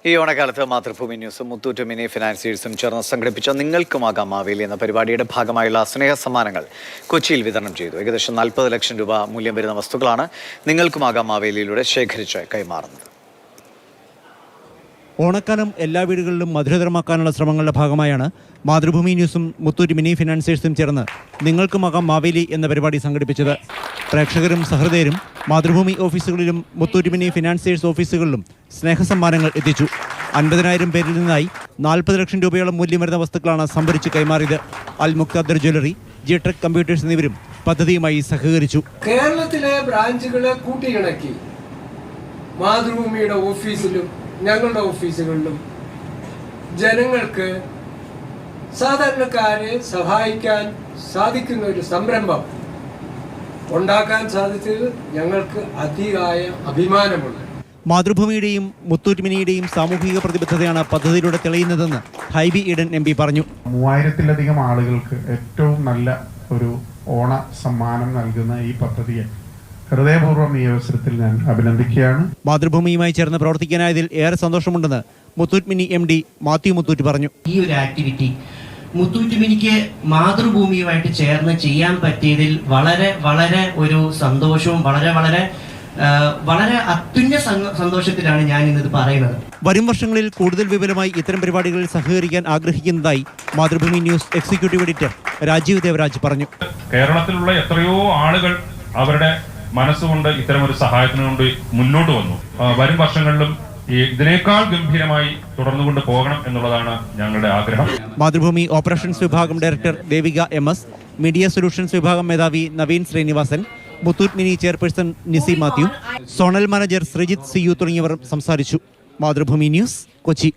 ഈ ഓണക്കാലത്ത് മാതൃഭൂമി ന്യൂസും മുത്തൂറ്റ് മിനി ഫിനാൻസിയേഴ്സും ചേർന്ന് സംഘടിപ്പിച്ച നിങ്ങൾക്കുമാകാം മാവേലി എന്ന പരിപാടിയുടെ ഭാഗമായുള്ള സ്നേഹ സമ്മാനങ്ങൾ കൊച്ചിയിൽ വിതരണം ചെയ്തു. ഏകദേശം 40 ലക്ഷം രൂപ മൂല്യം വരുന്ന വസ്തുക്കളാണ് നിങ്ങൾക്കുമാകാം മാവേലിയിലൂടെ ശേഖരിച്ച് കൈമാറുന്നത്. ഓണക്കാലം എല്ലാ വീടുകളിലും മധുരതരമാക്കാനുള്ള ശ്രമങ്ങളുടെ ഭാഗമായാണ് മാതൃഭൂമി ന്യൂസും മുത്തൂറ്റ് മിനി ഫിനാൻസിയേഴ്സും ചേർന്ന് നിങ്ങൾക്കുമാകാം മാവേലി എന്ന പരിപാടി സംഘടിപ്പിച്ചത്. പ്രേക്ഷകരും സഹൃദയരും മാതൃഭൂമി ഓഫീസുകളിലും മുത്തൂറ്റ് മിനി ഫിനാൻസിയേഴ്സ് ഓഫീസുകളിലും സ്നേഹസമ്മാനങ്ങൾ എത്തിച്ചു. 50,000 പേരിൽ നിന്നായി 40 ലക്ഷം രൂപയോളം മൂല്യം വരുന്ന വസ്തുക്കളാണ് സംഭരിച്ച് കൈമാറിയത്. അൽ മുക്താദർ ജ്വല്ലറി, ജിടെക് കമ്പ്യൂട്ടേഴ്സ് എന്നിവരും പദ്ധതിയുമായി സഹകരിച്ചു. കേരളത്തിലെ ബ്രാഞ്ചുകളെ കൂട്ടിയിണക്കി മാതൃഭൂമിയുടെ ഓഫീസിലും ഞങ്ങളുടെ ഓഫീസുകളിലും ജനങ്ങൾക്ക് സാധാരണക്കാരെ സഹായിക്കാൻ സാധിക്കുന്ന ഒരു സംരംഭം ഉണ്ടാക്കാൻ സാധിച്ചത് ഞങ്ങൾക്ക് അതിയായ അഭിമാനമുണ്ട്. മാതൃഭൂമിയുടെയും മുത്തൂറ്റ് മിനിയുടെയും സാമൂഹിക പ്രതിബദ്ധതയാണ് പദ്ധതിയിലൂടെ തെളിയുന്നതെന്ന് ഹൈബി ഈഡൻ MP പറഞ്ഞു. 3000-ലധികം ആളുകൾക്ക് ഏറ്റവും നല്ല ഒരു ഓണ സമ്മാനം നൽകുന്ന ഈ പദ്ധതിയെ ഹൃദയപൂർവ്വം ഈ അവസരത്തിൽ ഞാൻ അഭിനന്ദിക്കുകയാണ്. മാതൃഭൂമിയുമായി ചേർന്ന് പ്രവർത്തിക്കാനായതിൽ ഏറെ സന്തോഷമുണ്ടെന്ന് മുത്തൂറ്റ് മിനി MD മാത്യു മുത്തൂറ്റ് പറഞ്ഞു. ഈ ഒരു ആക്ടിവിറ്റി മുത്തൂറ്റ് മിനിക്ക് മാതൃഭൂമിയുമായിട്ട് ചേർന്ന് ചെയ്യാൻ പറ്റിയതിൽ വളരെ വളരെ ഒരു സന്തോഷവും വളരെ അത്യുന്ന സന്തോഷത്തിലാണ് ഞാൻ ഇന്നത് പറയുന്നത്. വരും വർഷങ്ങളിൽ കൂടുതൽ വിപുലമായി ഇത്തരം പരിപാടികളിൽ സഹകരിക്കാൻ ആഗ്രഹിക്കുന്നതായി Mathrubhumi news executive editor Rajeev Devaraj പറഞ്ഞു. കേരളത്തിലുള്ള എത്രയോ ആളുകൾ അവരുടെ മനസ്സുകൊണ്ട് ഇത്തരമൊരു സഹായത്തിന് കൊണ്ട് മുന്നോട്ട് വന്നു. വരും വർഷങ്ങളിലും ഇതിനേക്കാൾ ഗംഭീരമായി തുടർന്നുകൊണ്ട് പോകണം എന്നുള്ളതാണ് ഞങ്ങളുടെ ആഗ്രഹം. മാതൃഭൂമി ഓപ്പറേഷൻസ് വിഭാഗം director Devika MS, media solutions വിഭാഗം മേധാവി Naveen Srinivasan, Muthoot mini chairperson Nisi Mathew, zonal manager Sreejith CU തുടങ്ങിയവർ സംസാരിച്ചു. മാതൃഭൂമി ന്യൂസ്, കൊച്ചി.